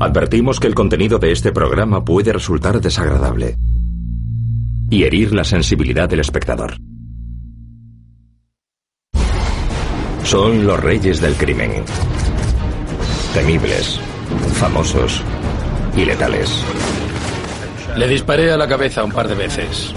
Advertimos que el contenido de este programa puede resultar desagradable y herir la sensibilidad del espectador. Son los reyes del crimen. Temibles, famosos y letales. Le disparé a la cabeza un par de veces.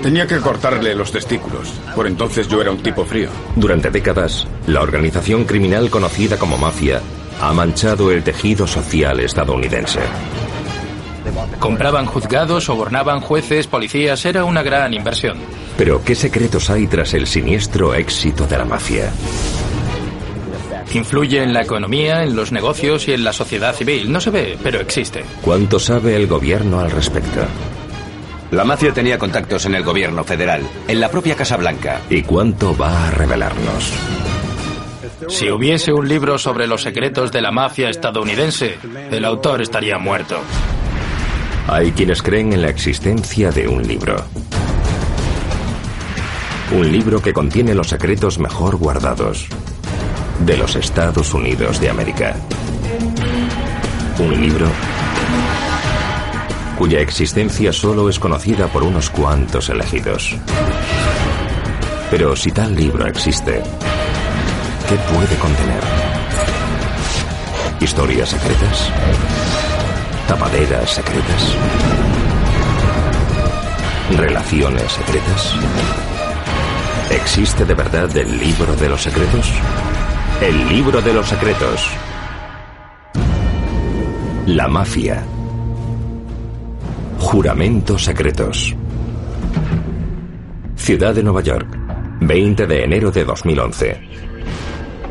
Tenía que cortarle los testículos. Por entonces yo era un tipo frío. Durante décadas, la organización criminal conocida como mafia ha manchado el tejido social estadounidense. Compraban juzgados, sobornaban jueces, policías. Era una gran inversión. Pero, ¿qué secretos hay tras el siniestro éxito de la mafia? Influye en la economía, en los negocios y en la sociedad civil. No se ve, pero existe. ¿Cuánto sabe el gobierno al respecto? La mafia tenía contactos en el gobierno federal, en la propia Casa Blanca. ¿Y cuánto va a revelarnos? Si hubiese un libro sobre los secretos de la mafia estadounidense, el autor estaría muerto. Hay quienes creen en la existencia de un libro. Un libro que contiene los secretos mejor guardados de los Estados Unidos de América. Un libro cuya existencia solo es conocida por unos cuantos elegidos. Pero si tal libro existe, ¿qué puede contener? ¿Historias secretas? ¿Tapaderas secretas? ¿Relaciones secretas? ¿Existe de verdad el libro de los secretos? El libro de los secretos. La mafia. Juramentos secretos. Ciudad de Nueva York, 20 de enero de 2011.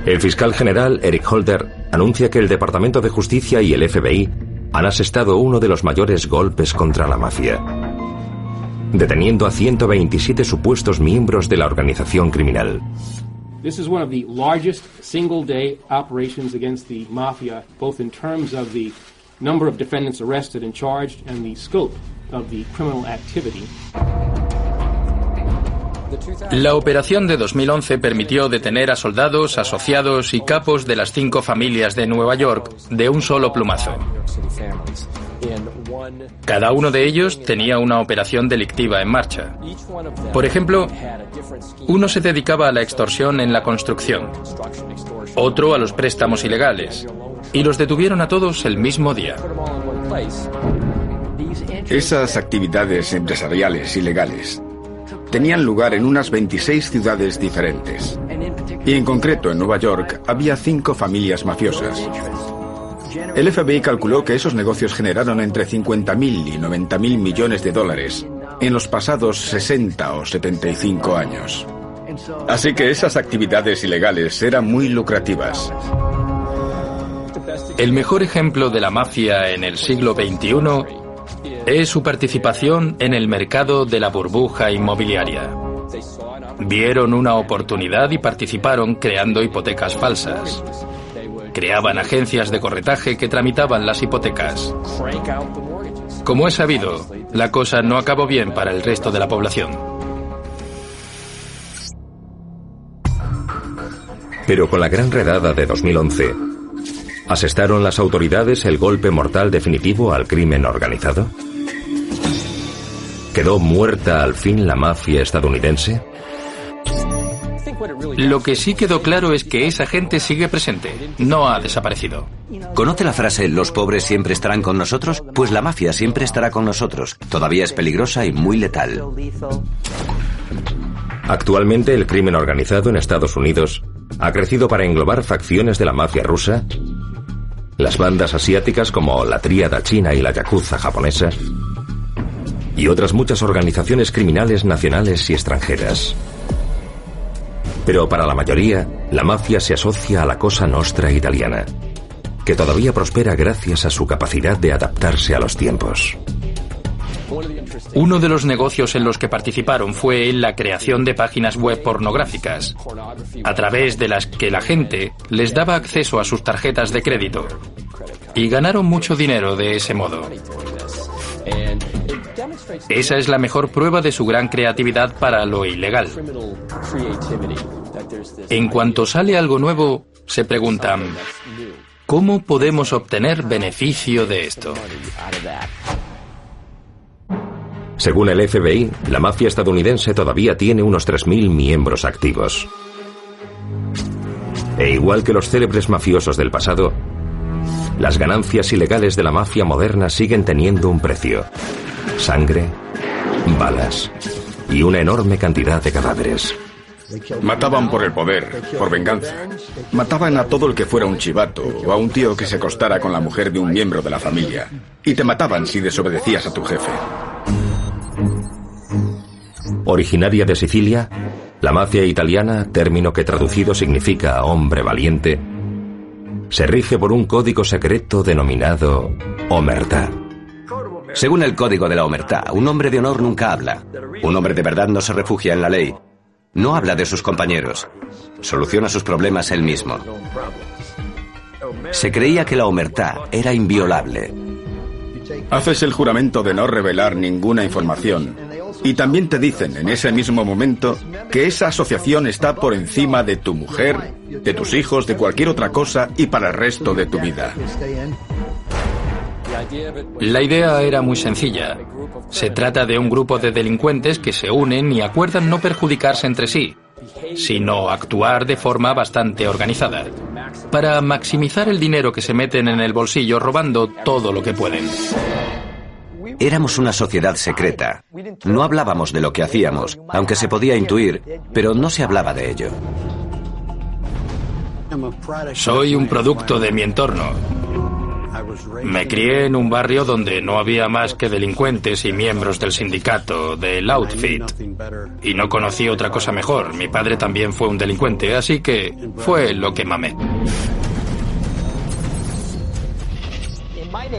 El fiscal general Eric Holder anuncia que el Departamento de Justicia y el FBI han asestado uno de los mayores golpes contra la mafia, deteniendo a 127 supuestos miembros de la organización criminal. This is one of the largest single-day operations against the mafia, both in terms of the number of defendants arrested and charged and the scope of the criminal activity. La operación de 2011 permitió detener a soldados, asociados y capos de las 5 familias de Nueva York de un solo plumazo. Cada uno de ellos tenía una operación delictiva en marcha. Por ejemplo, uno se dedicaba a la extorsión en la construcción, otro a los préstamos ilegales, y los detuvieron a todos el mismo día. Esas actividades empresariales ilegales tenían lugar en unas 26 ciudades diferentes. Y en concreto en Nueva York había 5 familias mafiosas. El FBI calculó que esos negocios generaron entre 50.000 y 90.000 millones de dólares en los pasados 60 o 75 años. Así que esas actividades ilegales eran muy lucrativas. El mejor ejemplo de la mafia en el siglo XXI es su participación en el mercado de la burbuja inmobiliaria. Vieron una oportunidad y participaron creando hipotecas falsas. Creaban agencias de corretaje que tramitaban las hipotecas. Como es sabido, la cosa no acabó bien para el resto de la población. Pero con la gran redada de 2011, ¿asestaron las autoridades el golpe mortal definitivo al crimen organizado? ¿Quedó muerta al fin la mafia estadounidense? Lo que sí quedó claro es que esa gente sigue presente, no ha desaparecido. ¿Conoce la frase "los pobres siempre estarán con nosotros"? Pues la mafia siempre estará con nosotros. Todavía es peligrosa y muy letal. Actualmente el crimen organizado en Estados Unidos ha crecido para englobar facciones de la mafia rusa, las bandas asiáticas como la tríada china y la yakuza japonesa, y otras muchas organizaciones criminales nacionales y extranjeras. Pero para la mayoría, la mafia se asocia a la Cosa Nostra italiana, que todavía prospera gracias a su capacidad de adaptarse a los tiempos. Uno de los negocios en los que participaron fue la creación de páginas web pornográficas, a través de las que la gente les daba acceso a sus tarjetas de crédito, y ganaron mucho dinero de ese modo. Esa es la mejor prueba de su gran creatividad para lo ilegal. En cuanto sale algo nuevo, se preguntan: ¿Cómo podemos obtener beneficio de esto? Según el FBI, la mafia estadounidense todavía tiene unos 3.000 miembros activos. E igual que los célebres mafiosos del pasado, las ganancias ilegales de la mafia moderna siguen teniendo un precio: sangre, balas y una enorme cantidad de cadáveres. Mataban por el poder, por venganza. Mataban a todo el que fuera un chivato o a un tío que se acostara con la mujer de un miembro de la familia. Y te mataban si desobedecías a tu jefe. Originaria de Sicilia, la mafia italiana, término que traducido significa hombre valiente, se rige por un código secreto denominado omertà. Según el código de la omertà, un hombre de honor nunca habla. Un hombre de verdad no se refugia en la ley. No habla de sus compañeros. Soluciona sus problemas él mismo. Se creía que la omertà era inviolable. Haces el juramento de no revelar ninguna información. Y también te dicen en ese mismo momento que esa asociación está por encima de tu mujer, de tus hijos, de cualquier otra cosa y para el resto de tu vida. La idea era muy sencilla. Se trata de un grupo de delincuentes que se unen y acuerdan no perjudicarse entre sí, sino actuar de forma bastante organizada, para maximizar el dinero que se meten en el bolsillo robando todo lo que pueden. Éramos una sociedad secreta. No hablábamos de lo que hacíamos, aunque se podía intuir, pero no se hablaba de ello. Soy un producto de mi entorno. Me crié en un barrio donde no había más que delincuentes y miembros del sindicato, del outfit. Y no conocí otra cosa mejor. Mi padre también fue un delincuente, así que fue lo que mamé.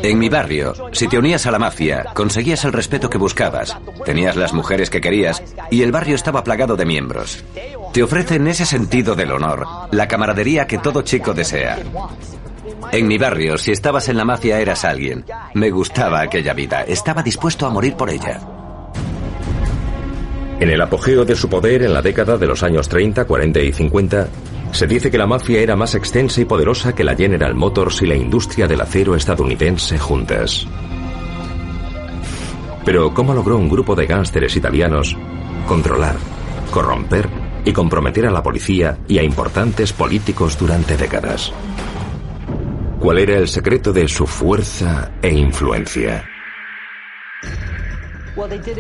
En mi barrio, si te unías a la mafia, conseguías el respeto que buscabas, tenías las mujeres que querías y el barrio estaba plagado de miembros. Te ofrecen ese sentido del honor, la camaradería que todo chico desea. En mi barrio, si estabas en la mafia eras alguien. Me gustaba aquella vida, estaba dispuesto a morir por ella. En el apogeo de su poder en la década de los años 30, 40 y 50, se dice que la mafia era más extensa y poderosa que la General Motors y la industria del acero estadounidense juntas. Pero ¿cómo logró un grupo de gángsteres italianos controlar, corromper y comprometer a la policía y a importantes políticos durante décadas? ¿Cuál era el secreto de su fuerza e influencia?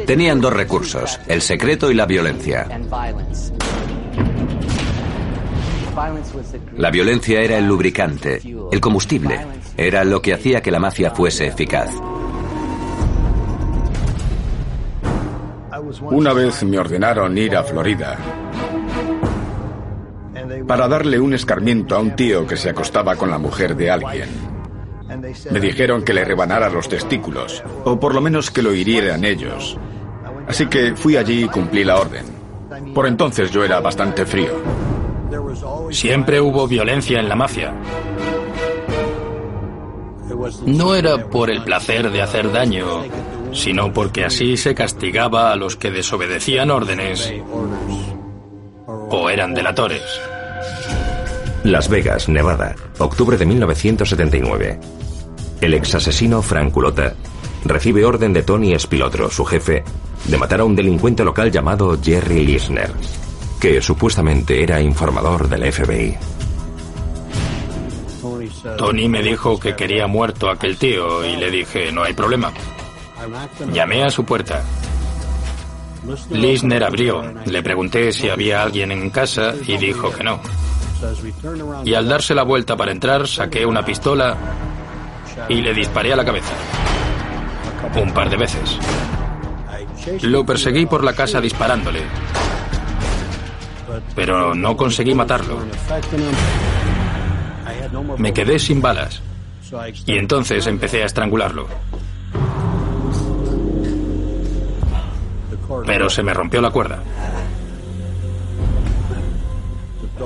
Tenían dos recursos, el secreto y la violencia. La violencia era el lubricante, el combustible, era lo que hacía que la mafia fuese eficaz. Una vez me ordenaron ir a Florida para darle un escarmiento a un tío que se acostaba con la mujer de alguien. Me dijeron que le rebanara los testículos, o por lo menos que lo hirieran ellos. Así que fui allí y cumplí la orden. Por entonces yo era bastante frío. Siempre hubo violencia en la mafia. No era por el placer de hacer daño, sino porque así se castigaba a los que desobedecían órdenes o eran delatores. Las Vegas, Nevada, octubre de 1979. El exasesino Frank Culotta recibe orden de Tony Spilotro, su jefe, de matar a un delincuente local llamado Jerry Lisner, que supuestamente era informador del FBI. Tony me dijo que quería muerto a aquel tío y le dije, no hay problema. Llamé a su puerta. Lisner abrió, le pregunté si había alguien en casa y dijo que no. Y al darse la vuelta para entrar, saqué una pistola y le disparé a la cabeza. Un par de veces. Lo perseguí por la casa disparándole, pero no conseguí matarlo. Me quedé sin balas y entonces empecé a estrangularlo. Pero se me rompió la cuerda.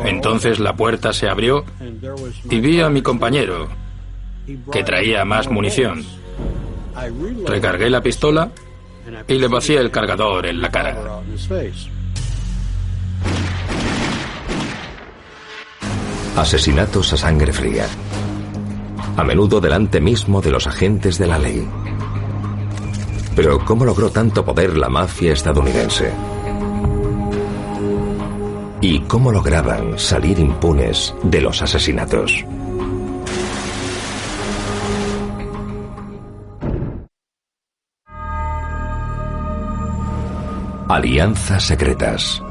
Entonces la puerta se abrió y vi a mi compañero, que traía más munición. Recargué la pistola y le vacié el cargador en la cara. Asesinatos a sangre fría. a menudo delante mismo de los agentes de la ley. Pero ¿cómo logró tanto poder la mafia estadounidense? ¿Y cómo lograban salir impunes de los asesinatos? Alianzas secretas.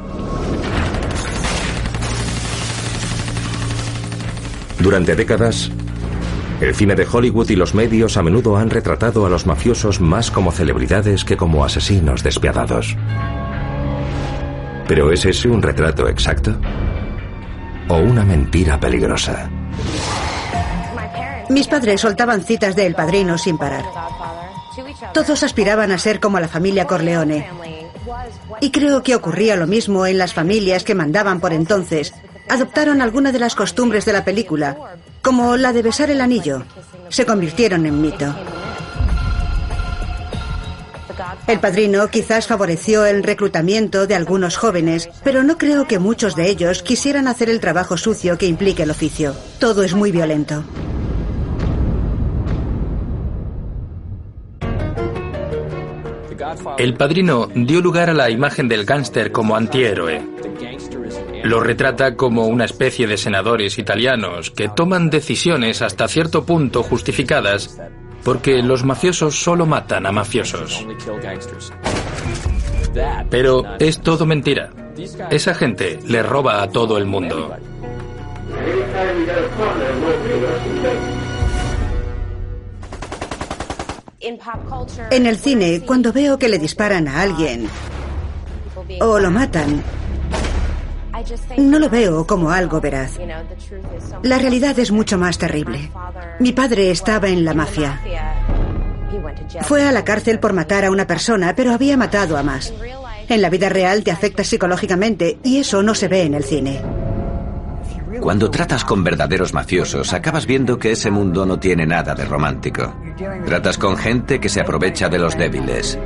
Durante décadas, el cine de Hollywood y los medios a menudo han retratado a los mafiosos más como celebridades que como asesinos despiadados. ¿Pero es ese un retrato exacto? ¿O una mentira peligrosa? Mis padres soltaban citas de El Padrino sin parar. Todos aspiraban a ser como la familia Corleone. Y creo que ocurría lo mismo en las familias que mandaban por entonces. Adoptaron alguna de las costumbres de la película, como la de besar el anillo. Se convirtieron en mito. El Padrino quizás favoreció el reclutamiento de algunos jóvenes, pero no creo que muchos de ellos quisieran hacer el trabajo sucio que implica el oficio. Todo es muy violento. El Padrino dio lugar a la imagen del gángster como antihéroe. Lo retrata como una especie de senadores italianos que toman decisiones hasta cierto punto justificadas porque los mafiosos solo matan a mafiosos. Pero es todo mentira. Esa gente le roba a todo el mundo. En el cine, cuando veo que le disparan a alguien o lo matan, no lo veo como algo veraz. La realidad es mucho más terrible. Mi padre estaba en la mafia. Fue a la cárcel por matar a una persona, pero había matado a más. En la vida real te afecta psicológicamente y eso no se ve en el cine. Cuando tratas con verdaderos mafiosos, acabas viendo que ese mundo no tiene nada de romántico. Tratas con gente que se aprovecha de los débiles.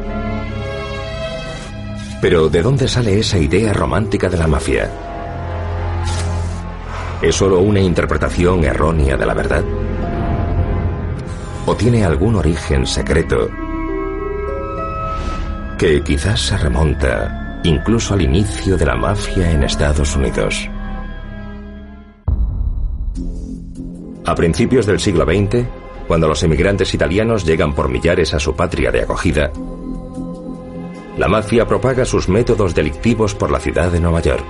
Pero ¿de dónde sale esa idea romántica de la mafia? ¿Es solo una interpretación errónea de la verdad? ¿O tiene algún origen secreto que quizás se remonta incluso al inicio de la mafia en Estados Unidos? A principios del siglo XX, cuando los emigrantes italianos llegan por millares a su patria de acogida, la mafia propaga sus métodos delictivos por la ciudad de Nueva York.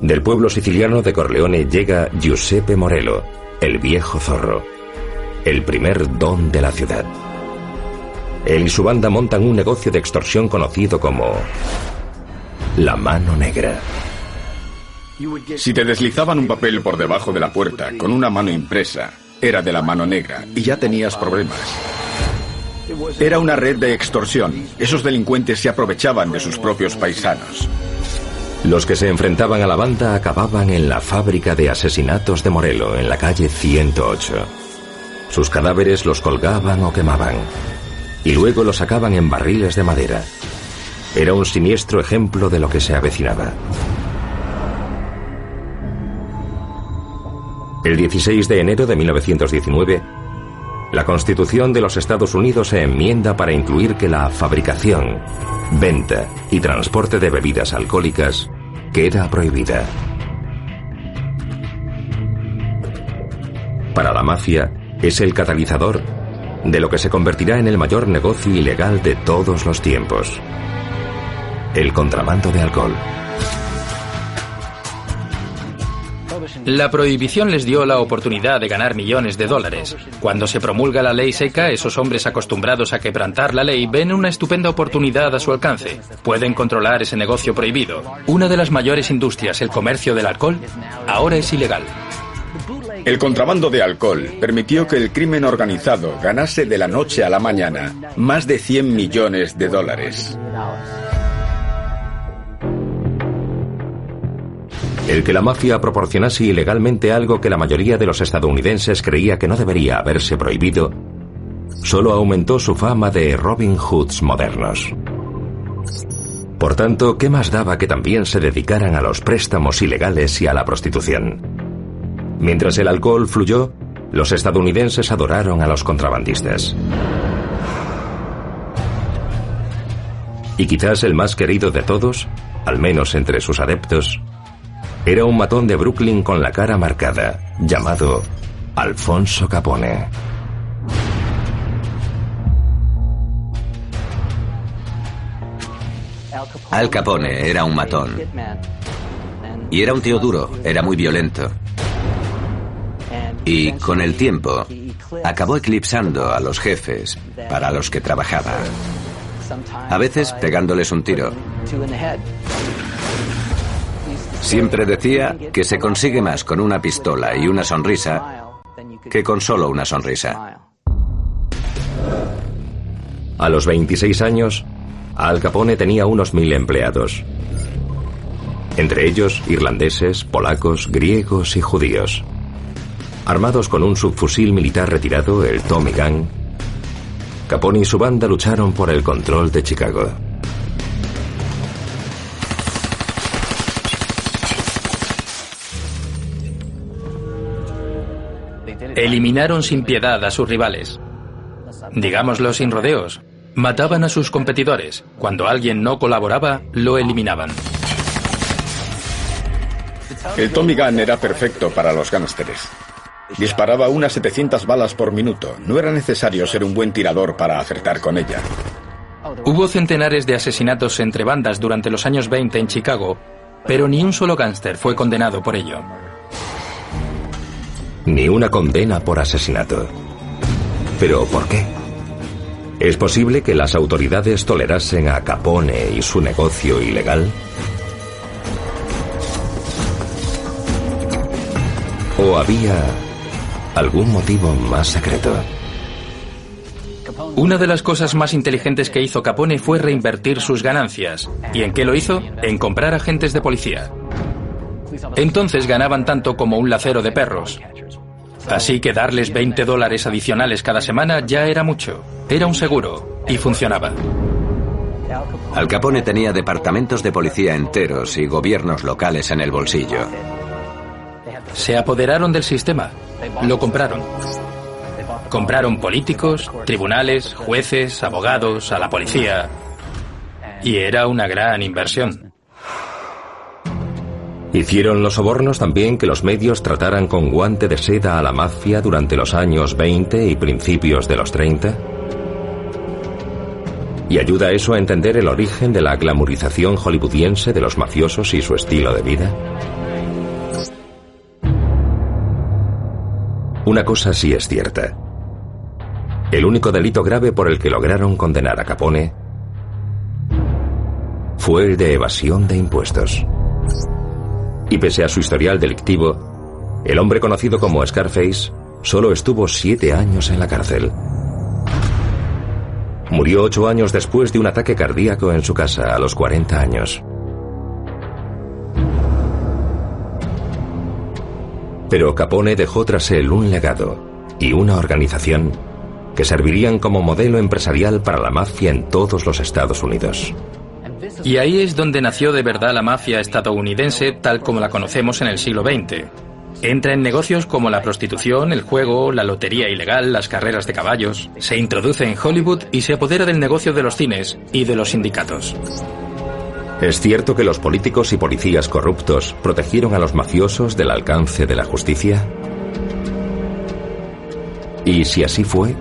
Del pueblo siciliano de Corleone llega Giuseppe Morello, el viejo zorro, el primer don de la ciudad. Él y su banda montan un negocio de extorsión conocido como la Mano Negra. Si te deslizaban un papel por debajo de la puerta con una mano impresa, era de la Mano Negra y ya tenías problemas. Era una red de extorsión. Esos delincuentes se aprovechaban de sus propios paisanos. Los que se enfrentaban a la banda acababan en la fábrica de asesinatos de Morello, en la calle 108. Sus cadáveres los colgaban o quemaban, y luego los sacaban en barriles de madera. Era un siniestro ejemplo de lo que se avecinaba. El 16 de enero de 1919, la Constitución de los Estados Unidos se enmienda para incluir que la fabricación, venta y transporte de bebidas alcohólicas queda prohibida. Para la mafia, es el catalizador de lo que se convertirá en el mayor negocio ilegal de todos los tiempos: el contrabando de alcohol. La prohibición les dio la oportunidad de ganar millones de dólares. Cuando se promulga la ley seca, esos hombres acostumbrados a quebrantar la ley ven una estupenda oportunidad a su alcance. Pueden controlar ese negocio prohibido. Una de las mayores industrias, el comercio del alcohol, ahora es ilegal. El contrabando de alcohol permitió que el crimen organizado ganase de la noche a la mañana más de 100 millones de dólares. El que la mafia proporcionase ilegalmente algo que la mayoría de los estadounidenses creía que no debería haberse prohibido, solo aumentó su fama de Robin Hoods modernos. Por tanto, ¿qué más daba que también se dedicaran a los préstamos ilegales y a la prostitución? Mientras el alcohol fluyó, los estadounidenses adoraron a los contrabandistas. Y quizás el más querido de todos, al menos entre sus adeptos, era un matón de Brooklyn con la cara marcada, llamado Alfonso Capone. Al Capone era un matón. Y era un tío duro, era muy violento. Y con el tiempo, acabó eclipsando a los jefes para los que trabajaba. A veces pegándoles un tiro. Siempre decía que se consigue más con una pistola y una sonrisa que con solo una sonrisa. A los 26 años, Al Capone tenía unos 1000 empleados. Entre ellos, irlandeses, polacos, griegos y judíos. Armados con un subfusil militar retirado, el Tommy Gun, Capone y su banda lucharon por el control de Chicago. Eliminaron sin piedad a sus rivales. Digámoslo sin rodeos. Mataban a sus competidores. Cuando alguien no colaboraba, lo eliminaban. El Tommy Gun era perfecto para los gánsteres. Disparaba unas 700 balas por minuto. No era necesario ser un buen tirador para acertar con ella. Hubo centenares de asesinatos entre bandas durante los años 20 en Chicago, pero ni un solo gángster fue condenado por ello. Ni una condena por asesinato. ¿Pero por qué? ¿Es posible que las autoridades tolerasen a Capone y su negocio ilegal? ¿O había algún motivo más secreto? Una de las cosas más inteligentes que hizo Capone fue reinvertir sus ganancias. ¿Y en qué lo hizo? En comprar agentes de policía. Entonces ganaban tanto como un lacero de perros. Así que darles $20 adicionales cada semana ya era mucho. Era un seguro y funcionaba. Al Capone tenía departamentos de policía enteros y gobiernos locales en el bolsillo. Se apoderaron del sistema. Lo compraron. Compraron políticos, tribunales, jueces, abogados, a la policía. Y era una gran inversión. ¿Hicieron los sobornos también que los medios trataran con guante de seda a la mafia durante los años 20 y principios de los 30? ¿Y ayuda eso a entender el origen de la glamorización hollywoodiense de los mafiosos y su estilo de vida? Una cosa sí es cierta. El único delito grave por el que lograron condenar a Capone fue el de evasión de impuestos. Y pese a su historial delictivo, el hombre conocido como Scarface solo estuvo 7 años en la cárcel. Murió 8 años después de un ataque cardíaco en su casa a los 40 años. Pero Capone dejó tras él un legado y una organización que servirían como modelo empresarial para la mafia en todos los Estados Unidos. Y ahí es donde nació de verdad la mafia estadounidense tal como la conocemos en el siglo XX. Entra en negocios como la prostitución, el juego, la lotería ilegal, las carreras de caballos. Se introduce en Hollywood y se apodera del negocio de los cines y de los sindicatos. ¿Es cierto que los políticos y policías corruptos protegieron a los mafiosos del alcance de la justicia? Y si así fue,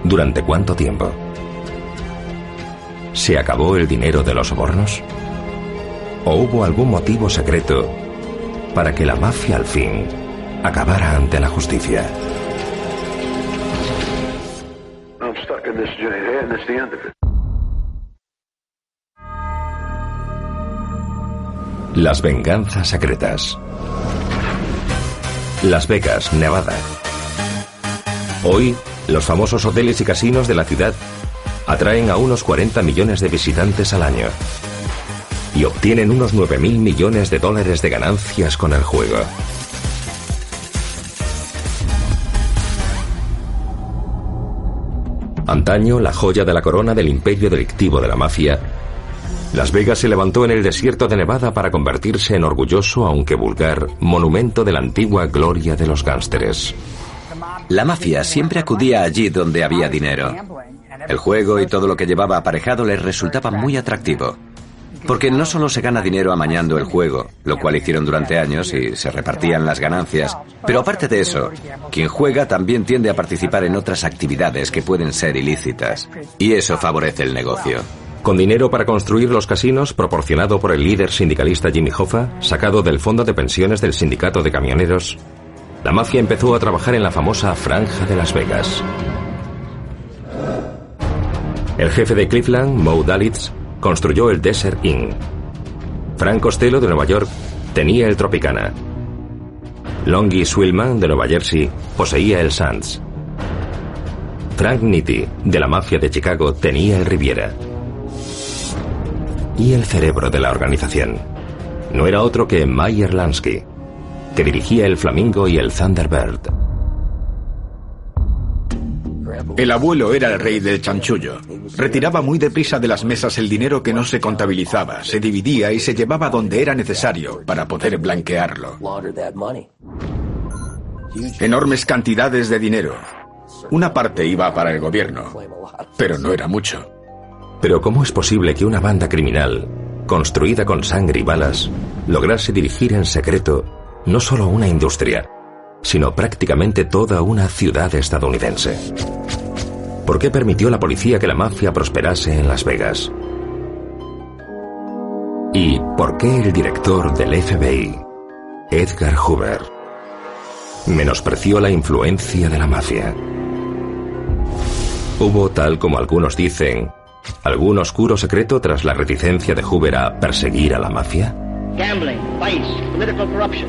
¿durante cuánto tiempo? ¿Se acabó el dinero de los sobornos? ¿O hubo algún motivo secreto para que la mafia al fin acabara ante la justicia? Las venganzas secretas. Las Vegas, Nevada. Hoy, los famosos hoteles y casinos de la ciudad atraen a unos 40 millones de visitantes al año y obtienen unos 9.000 millones de dólares de ganancias con el juego. Antaño, la joya de la corona del imperio delictivo de la mafia, Las Vegas se levantó en el desierto de Nevada para convertirse en orgulloso, aunque vulgar, monumento de la antigua gloria de los gánsteres. La mafia siempre acudía allí donde había dinero. El juego y todo lo que llevaba aparejado les resultaba muy atractivo. Porque no solo se gana dinero amañando el juego, lo cual hicieron durante años y se repartían las ganancias, pero aparte de eso, quien juega también tiende a participar en otras actividades que pueden ser ilícitas. Y eso favorece el negocio. Con dinero para construir los casinos proporcionado por el líder sindicalista Jimmy Hoffa, sacado del fondo de pensiones del sindicato de camioneros, la mafia empezó a trabajar en la famosa Franja de Las Vegas. El jefe de Cleveland, Moe Dalitz, construyó el Desert Inn. Frank Costello, de Nueva York, tenía el Tropicana. Longy Swillman, de Nueva Jersey, poseía el Sands. Frank Nitti, de la mafia de Chicago, tenía el Riviera. Y el cerebro de la organización no era otro que Meyer Lansky, que dirigía el Flamingo y el Thunderbird. El abuelo era el rey del chanchullo. Retiraba muy deprisa de las mesas el dinero que no se contabilizaba, se dividía y se llevaba donde era necesario para poder blanquearlo. Enormes cantidades de dinero. Una parte iba para el gobierno, pero no era mucho. Pero ¿cómo es posible que una banda criminal, construida con sangre y balas, lograse dirigir en secreto no solo una industria, sino prácticamente toda una ciudad estadounidense? ¿Por qué permitió la policía que la mafia prosperase en Las Vegas? ¿Y por qué el director del FBI, Edgar Hoover, menospreció la influencia de la mafia? ¿Hubo, tal como algunos dicen, algún oscuro secreto tras la reticencia de Hoover a perseguir a la mafia? Gambling, vice, political corruption,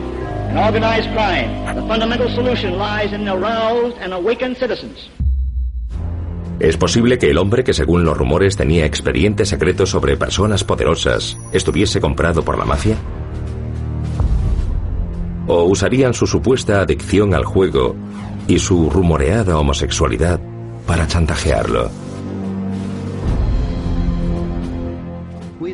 and organized crime. The fundamental solution lies in aroused and awakened citizens. ¿Es posible que el hombre que, según los rumores, tenía expedientes secretos sobre personas poderosas, estuviese comprado por la mafia? ¿O usarían su supuesta adicción al juego y su rumoreada homosexualidad para chantajearlo?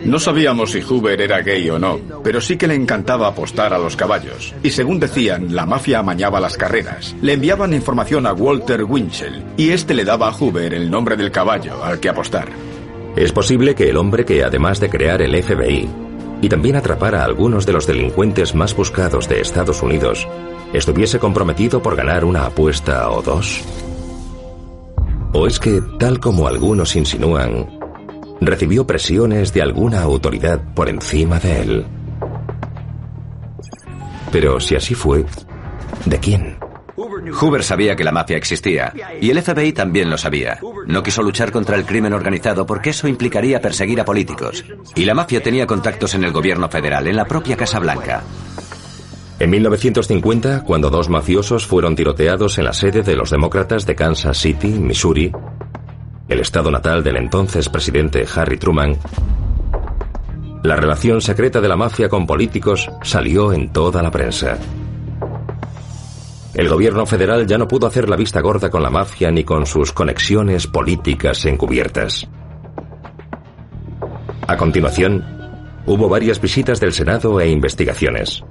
No sabíamos si Hoover era gay o no, pero sí que le encantaba apostar a los caballos. Y según decían, la mafia amañaba las carreras. Le enviaban información a Walter Winchell, y este le daba a Hoover el nombre del caballo al que apostar. Es posible que el hombre que, además de crear el FBI, y también atrapar a algunos de los delincuentes más buscados de Estados Unidos, estuviese comprometido por ganar una apuesta o dos. ¿O es que, tal como algunos insinúan, recibió presiones de alguna autoridad por encima de él? Pero si así fue, ¿de quién? Hoover sabía que la mafia existía, y el FBI también lo sabía. No quiso luchar contra el crimen organizado porque eso implicaría perseguir a políticos. Y la mafia tenía contactos en el gobierno federal, en la propia Casa Blanca. En 1950, cuando dos mafiosos fueron tiroteados en la sede de los demócratas de Kansas City, Missouri, el estado natal del entonces presidente Harry Truman, la relación secreta de la mafia con políticos salió en toda la prensa. El gobierno federal ya no pudo hacer la vista gorda con la mafia ni con sus conexiones políticas encubiertas. A continuación, hubo varias visitas del Senado e investigaciones.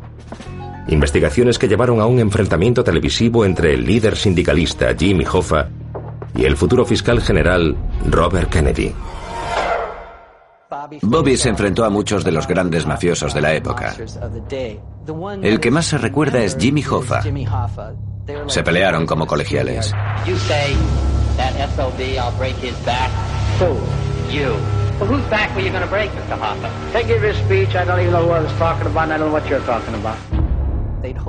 Investigaciones que llevaron a un enfrentamiento televisivo entre el líder sindicalista Jimmy Hoffa y el futuro fiscal general Robert Kennedy. Bobby se enfrentó a muchos de los grandes mafiosos de la época. El que más se recuerda es Jimmy Hoffa. Se pelearon como colegiales.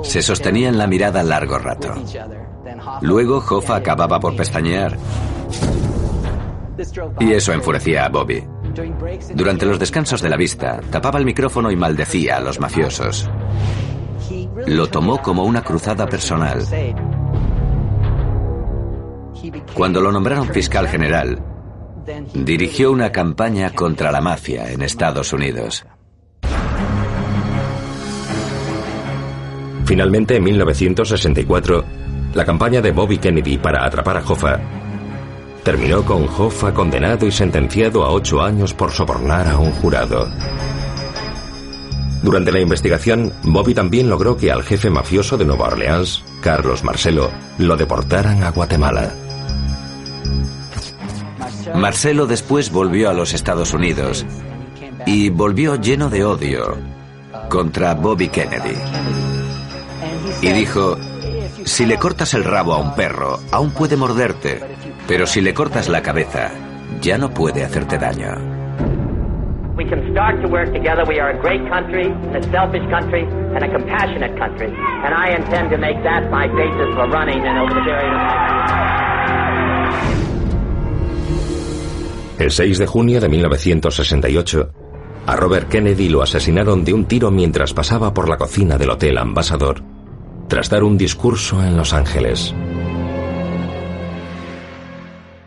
Se sostenían la mirada largo rato. Luego Hoffa acababa por pestañear. Y eso enfurecía a Bobby. Durante los descansos de la vista, tapaba el micrófono y maldecía a los mafiosos. Lo tomó como una cruzada personal. Cuando lo nombraron fiscal general, dirigió una campaña contra la mafia en Estados Unidos. Finalmente, en 1964, la campaña de Bobby Kennedy para atrapar a Hoffa terminó con Hoffa condenado y sentenciado a 8 años por sobornar a un jurado. Durante la investigación, Bobby también logró que al jefe mafioso de Nueva Orleans Carlos Marcelo, lo deportaran a Guatemala. Marcelo después volvió a los Estados Unidos y volvió lleno de odio contra Bobby Kennedy. Y dijo: si le cortas el rabo a un perro, aún puede morderte, pero si le cortas la cabeza, ya no puede hacerte daño. We can start to work together. We are a great country, a selfish country, and a compassionate country. And I intend to make that my basis for running and over the period of time. El 6 de junio de 1968, a Robert Kennedy lo asesinaron de un tiro mientras pasaba por la cocina del Hotel Ambassador, tras dar un discurso en Los Ángeles.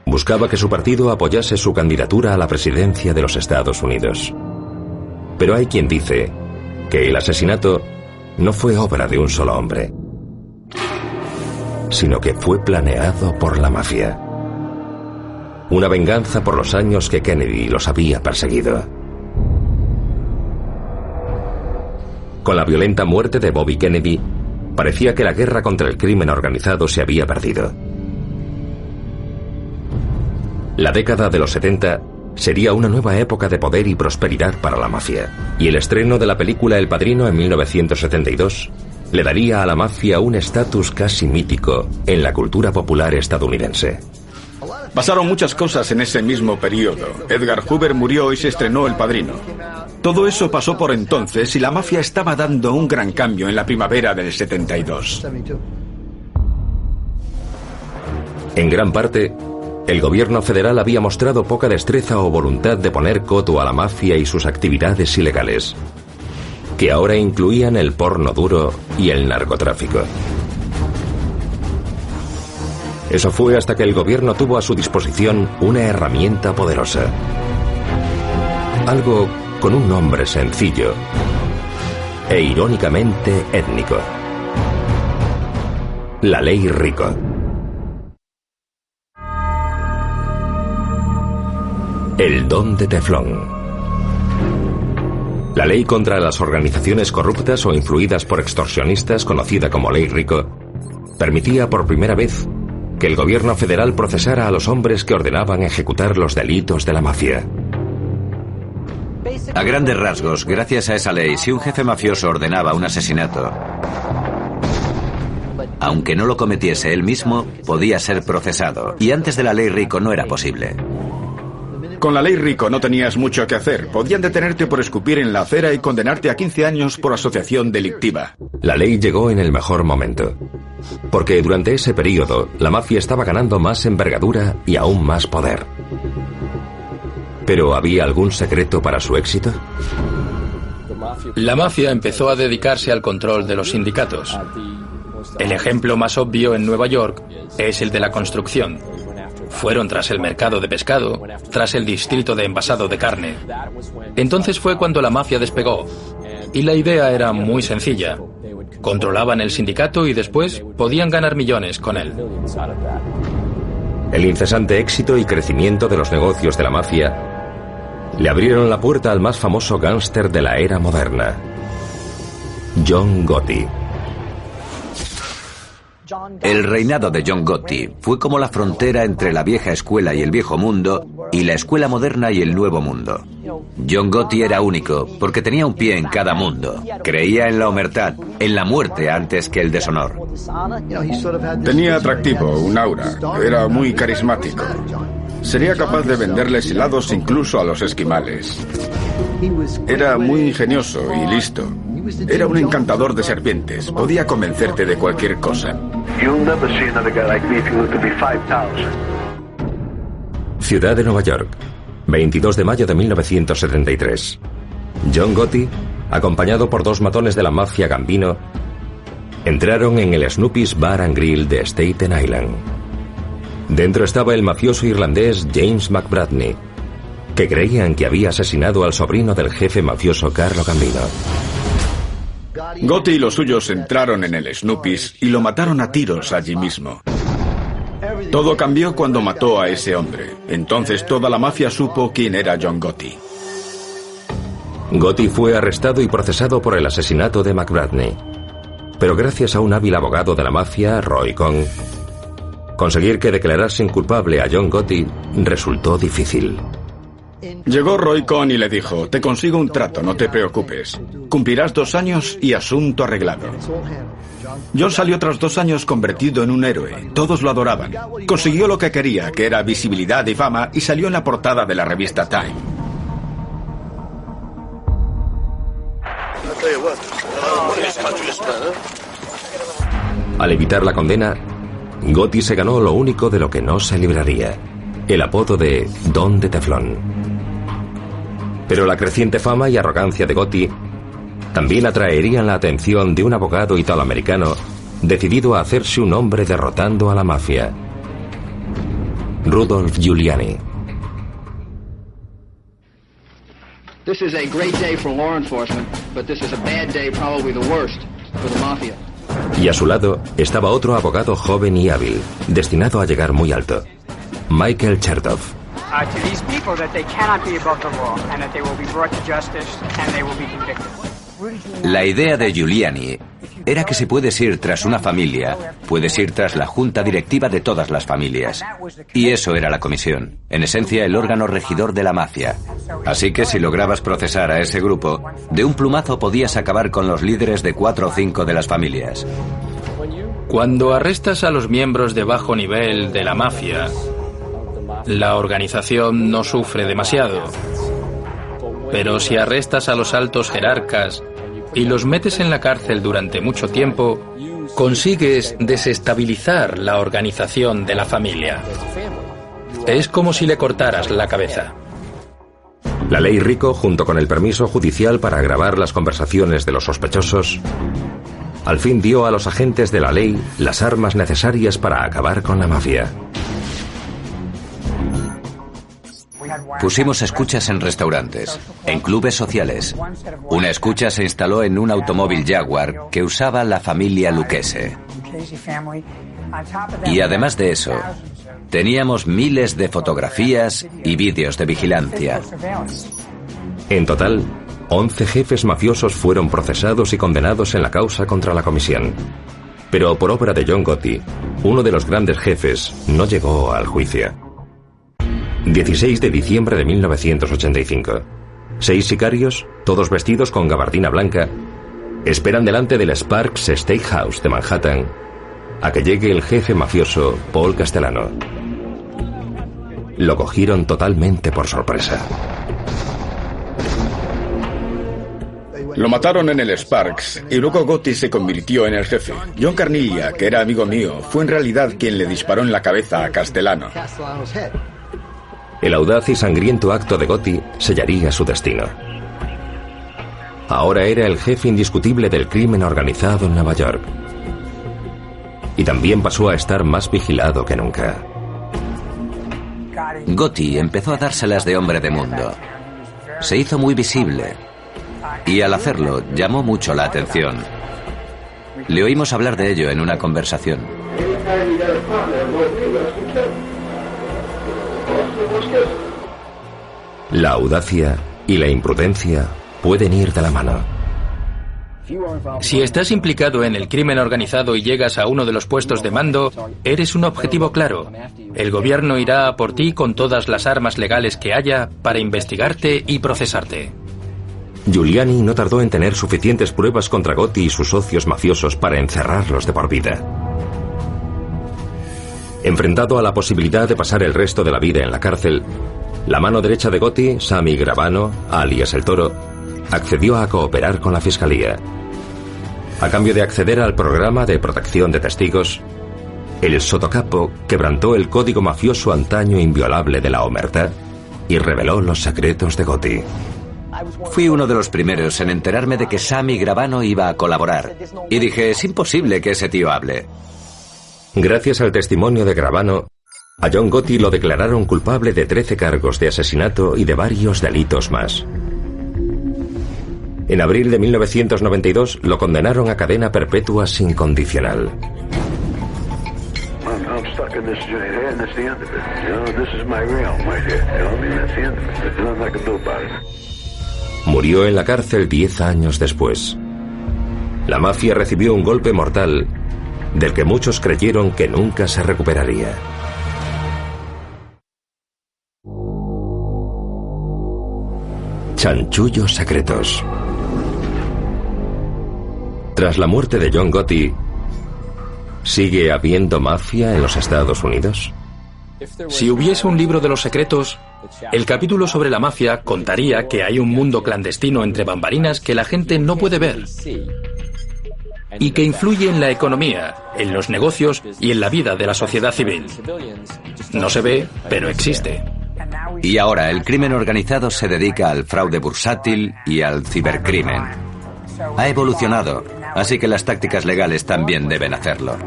Buscaba que su partido apoyase su candidatura a la presidencia de los Estados Unidos. Pero hay quien dice que el asesinato no fue obra de un solo hombre, sino que fue planeado por la mafia. Una venganza por los años que Kennedy los había perseguido. Con la violenta muerte de Bobby Kennedy, parecía que la guerra contra el crimen organizado se había perdido. La década de los 70 sería una nueva época de poder y prosperidad para la mafia, y el estreno de la película El Padrino en 1972 le daría a la mafia un estatus casi mítico en la cultura popular estadounidense. Pasaron muchas cosas en ese mismo periodo. Edgar Hoover murió y se estrenó El Padrino. Todo eso pasó por entonces y la mafia estaba dando un gran cambio en la primavera del 72. En gran parte, el gobierno federal había mostrado poca destreza o voluntad de poner coto a la mafia y sus actividades ilegales, que ahora incluían el porno duro y el narcotráfico. Eso fue hasta que el gobierno tuvo a su disposición una herramienta poderosa. Algo con un nombre sencillo e irónicamente étnico: la Ley Rico. El don de teflón. La ley contra las organizaciones corruptas o influidas por extorsionistas, conocida como Ley Rico, permitía por primera vez que el gobierno federal procesara a los hombres que ordenaban ejecutar los delitos de la mafia. A grandes rasgos, gracias a esa ley, si un jefe mafioso ordenaba un asesinato, aunque no lo cometiese él mismo, podía ser procesado. Y antes de la Ley Rico no era posible. Con la Ley Rico no tenías mucho que hacer. Podían detenerte por escupir en la acera y condenarte a 15 años por asociación delictiva. La ley llegó en el mejor momento, porque durante ese periodo la mafia estaba ganando más envergadura y aún más poder. ¿Pero había algún secreto para su éxito? La mafia empezó a dedicarse al control de los sindicatos. El ejemplo más obvio en Nueva York es el de la construcción. Fueron tras el mercado de pescado, tras el distrito de envasado de carne. Entonces fue cuando la mafia despegó. Y la idea era muy sencilla. Controlaban el sindicato y después podían ganar millones con él. El incesante éxito y crecimiento de los negocios de la mafia le abrieron la puerta al más famoso gángster de la era moderna, John Gotti. El reinado de John Gotti fue como la frontera entre la vieja escuela y el viejo mundo y la escuela moderna y el nuevo mundo. John Gotti era único porque tenía un pie en cada mundo. Creía en la omertad, en la muerte antes que el deshonor. Tenía atractivo, un aura. Era muy carismático. Sería capaz de venderles helados incluso a los esquimales. Era muy ingenioso y listo. Era un encantador de serpientes. Podía convencerte de cualquier cosa. Ciudad de Nueva York, 22 de mayo de 1973. John Gotti, acompañado por dos matones de la mafia Gambino, entraron en el Snoopy's Bar and Grill de Staten Island. Dentro estaba el mafioso irlandés James McBratney, que creían que había asesinado al sobrino del jefe mafioso Carlo Gambino. Gotti y los suyos entraron en el Snoopy's y lo mataron a tiros allí mismo. Todo cambió cuando mató a ese hombre. Entonces toda la mafia supo quién era John Gotti. Gotti fue arrestado y procesado por el asesinato de McBratney. Pero gracias a un hábil abogado de la mafia, Roy Cohn, conseguir que declarasen culpable a John Gotti resultó difícil. Llegó Roy Cohn y le dijo: te consigo un trato, no te preocupes. Cumplirás 2 años y asunto arreglado. John salió tras 2 años convertido en un héroe. Todos lo adoraban. Consiguió lo que quería, que era visibilidad y fama, y salió en la portada de la revista Time. Al evitar la condena, Gotti se ganó lo único de lo que no se libraría: el apodo de Don de Teflón. Pero la creciente fama y arrogancia de Gotti también atraerían la atención de un abogado italoamericano decidido a hacerse un nombre derrotando a la mafia: Rudolph Giuliani. This is a great day for law enforcement, but this is a bad day, probably the worst for the mafia. Y a su lado estaba otro abogado joven y hábil, destinado a llegar muy alto: Michael Chertoff. To these people that they cannot be above the law and that they will be brought to justice and they will be convicted. La idea de Giuliani era que si puedes ir tras una familia, puedes ir tras la junta directiva de todas las familias. Y eso era la comisión, en esencia el órgano regidor de la mafia. Así que si lograbas procesar a ese grupo, de un plumazo podías acabar con los líderes de 4 o 5 de las familias. Cuando arrestas a los miembros de bajo nivel de la mafia, la organización no sufre demasiado. Pero si arrestas a los altos jerarcas y los metes en la cárcel durante mucho tiempo, consigues desestabilizar la organización de la familia. Es como si le cortaras la cabeza. La ley Rico, junto con el permiso judicial para grabar las conversaciones de los sospechosos, al fin dio a los agentes de la ley las armas necesarias para acabar con la mafia. Pusimos escuchas en restaurantes, en clubes sociales. Una escucha se instaló en un automóvil Jaguar que usaba la familia Lucchese. Y además de eso, teníamos miles de fotografías y vídeos de vigilancia. En total, 11 jefes mafiosos fueron procesados y condenados en la causa contra la comisión. Pero por obra de John Gotti, uno de los grandes jefes no llegó al juicio. 16 de diciembre de 1985. 6 sicarios, todos vestidos con gabardina blanca, esperan delante del Sparks Steakhouse de Manhattan a que llegue el jefe mafioso Paul Castellano. Lo cogieron totalmente por sorpresa. Lo mataron en el Sparks y luego Gotti se convirtió en el jefe. John Carniglia, que era amigo mío, fue en realidad quien le disparó en la cabeza a Castellano. El audaz y sangriento acto de Gotti sellaría su destino. Ahora era el jefe indiscutible del crimen organizado en Nueva York. Y también pasó a estar más vigilado que nunca. Gotti empezó a dárselas de hombre de mundo. Se hizo muy visible. Y al hacerlo, llamó mucho la atención. Le oímos hablar de ello en una conversación. La audacia y la imprudencia pueden ir de la mano. Si estás implicado en el crimen organizado y llegas a uno de los puestos de mando, eres un objetivo claro. El gobierno irá a por ti con todas las armas legales que haya para investigarte y procesarte. Giuliani no tardó en tener suficientes pruebas contra Gotti y sus socios mafiosos para encerrarlos de por vida. Enfrentado a la posibilidad de pasar el resto de la vida en la cárcel, la mano derecha de Gotti, Sammy Gravano, alias El Toro, accedió a cooperar con la fiscalía. A cambio de acceder al programa de protección de testigos, el sotocapo quebrantó el código mafioso antaño inviolable de la omertà y reveló los secretos de Gotti. Fui uno de los primeros en enterarme de que Sammy Gravano iba a colaborar. Y dije, es imposible que ese tío hable. Gracias al testimonio de Gravano, a John Gotti lo declararon culpable de 13 cargos de asesinato y de varios delitos más. En abril de 1992 lo condenaron a cadena perpetua sin condicional. Murió en la cárcel 10 años después. la mafia recibió un golpe mortal del que muchos creyeron que nunca se recuperaría. Chanchullos secretos. Tras la muerte de John Gotti, ¿sigue habiendo mafia en los Estados Unidos? Si hubiese un libro de los secretos, el capítulo sobre la mafia contaría que hay un mundo clandestino entre bambalinas que la gente no puede ver y que influye en la economía, en los negocios y en la vida de la sociedad civil. No se ve, pero existe. Y ahora el crimen organizado se dedica al fraude bursátil y al cibercrimen. Ha evolucionado, así que las tácticas legales también deben hacerlo.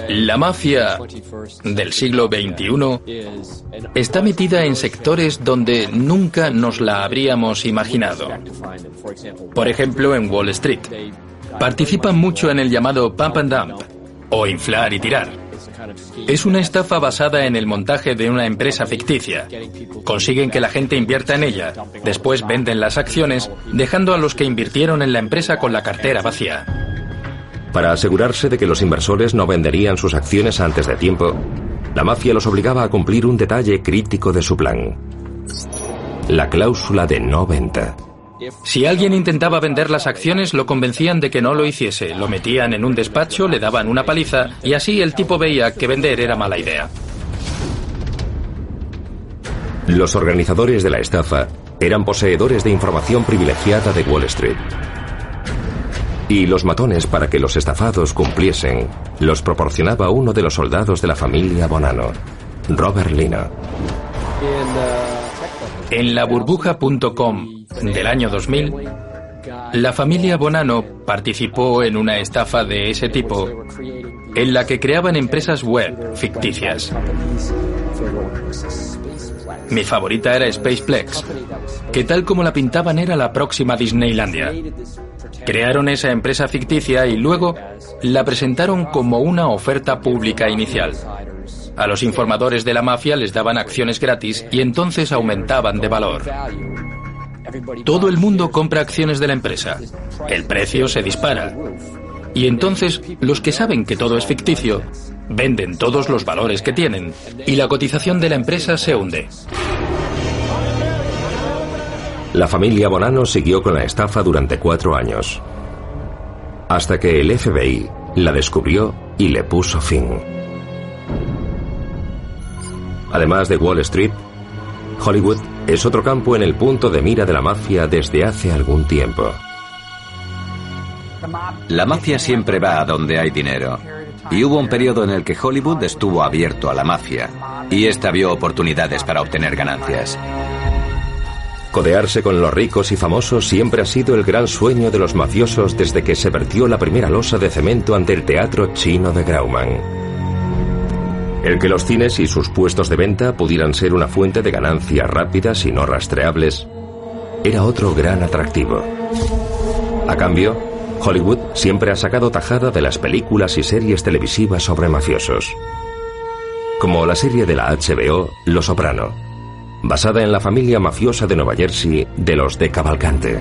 La mafia del siglo XXI está metida en sectores donde nunca nos la habríamos imaginado. Por ejemplo, en Wall Street. Participan mucho en el llamado pump and dump, o inflar y tirar. Es una estafa basada en el montaje de una empresa ficticia. Consiguen que la gente invierta en ella, después venden las acciones, dejando a los que invirtieron en la empresa con la cartera vacía. Para asegurarse de que los inversores no venderían sus acciones antes de tiempo, la mafia los obligaba a cumplir un detalle crítico de su plan: la cláusula de no venta. Si alguien intentaba vender las acciones, lo convencían de que no lo hiciese, lo metían en un despacho, le daban una paliza y así el tipo veía que vender era mala idea. Los organizadores de la estafa eran poseedores de información privilegiada de Wall Street. Y los matones para que los estafados cumpliesen los proporcionaba uno de los soldados de la familia Bonanno, Robert Lino. En laburbuja.com del año 2000, la familia Bonanno participó en una estafa de ese tipo, en la que creaban empresas web ficticias. Mi favorita era Spaceplex, que tal como la pintaban era la próxima Disneylandia. Crearon esa empresa ficticia y luego la presentaron como una oferta pública inicial. A los informadores de la mafia les daban acciones gratis y entonces aumentaban de valor. Todo el mundo compra acciones de la empresa. El precio se dispara. Y entonces los que saben que todo es ficticio venden todos los valores que tienen y la cotización de la empresa se hunde. La familia Bonanno siguió con la estafa durante 4 años, hasta que el FBI la descubrió y le puso fin. Además de Wall Street, Hollywood es otro campo en el punto de mira de la mafia desde hace algún tiempo. La mafia siempre va a donde hay dinero. Y hubo un periodo en el que Hollywood estuvo abierto a la mafia, y esta vio oportunidades para obtener ganancias. Codearse con los ricos y famosos siempre ha sido el gran sueño de los mafiosos desde que se vertió la primera losa de cemento ante el teatro chino de Grauman. El que los cines y sus puestos de venta pudieran ser una fuente de ganancias rápidas y no rastreables era otro gran atractivo. A cambio, Hollywood siempre ha sacado tajada de las películas y series televisivas sobre mafiosos, como la serie de la HBO Los Soprano, basada en la familia mafiosa de Nueva Jersey de los de Cavalcante.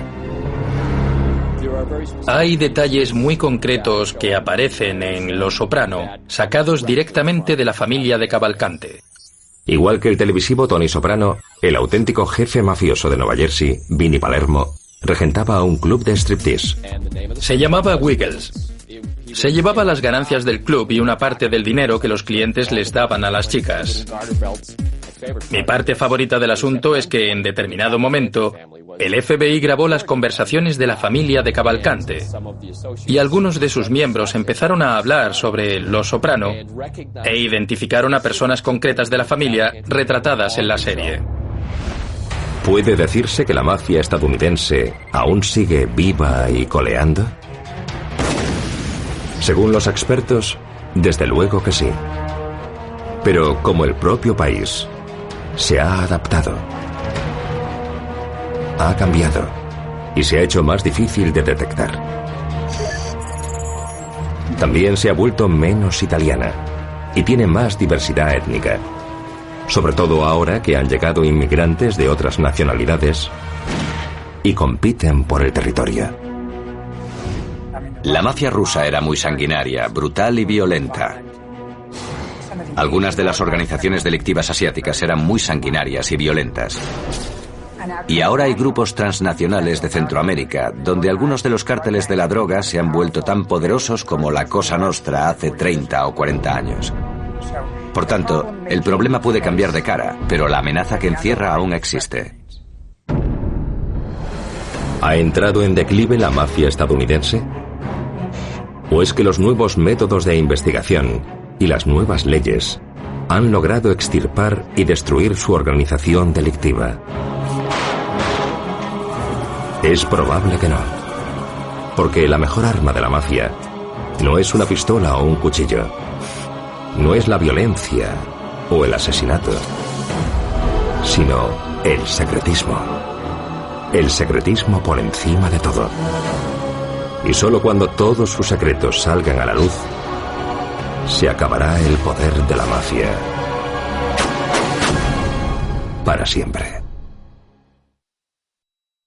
Hay detalles muy concretos que aparecen en Los Soprano, sacados directamente de la familia de Cavalcante. Igual que el televisivo Tony Soprano, el auténtico jefe mafioso de Nueva Jersey, Vinnie Palermo, regentaba un club de striptease. Se llamaba Wiggles. Se llevaba las ganancias del club y una parte del dinero que los clientes les daban a las chicas. Mi parte favorita del asunto es que en determinado momento el FBI grabó las conversaciones de la familia de Cavalcante y algunos de sus miembros empezaron a hablar sobre Los Soprano e identificaron a personas concretas de la familia retratadas en la serie. ¿Puede decirse que la mafia estadounidense aún sigue viva y coleando? Según los expertos, desde luego que sí. Pero como el propio país se ha adaptado, ha cambiado y se ha hecho más difícil de detectar. También se ha vuelto menos italiana y tiene más diversidad étnica, sobre todo ahora que han llegado inmigrantes de otras nacionalidades y compiten por el territorio. La mafia rusa era muy sanguinaria, brutal y violenta. Algunas de las organizaciones delictivas asiáticas eran muy sanguinarias y violentas. Y ahora hay grupos transnacionales de Centroamérica, donde algunos de los cárteles de la droga se han vuelto tan poderosos como la Cosa Nostra hace 30 o 40 años. Por tanto, el problema puede cambiar de cara, pero la amenaza que encierra aún existe. ¿Ha entrado en declive la mafia estadounidense? ¿O es que los nuevos métodos de investigación y las nuevas leyes han logrado extirpar y destruir su organización delictiva? Es probable que no, porque la mejor arma de la mafia no es una pistola o un cuchillo, no es la violencia o el asesinato, sino el secretismo. El secretismo por encima de todo. Y solo cuando todos sus secretos salgan a la luz, se acabará el poder de la mafia. Para siempre.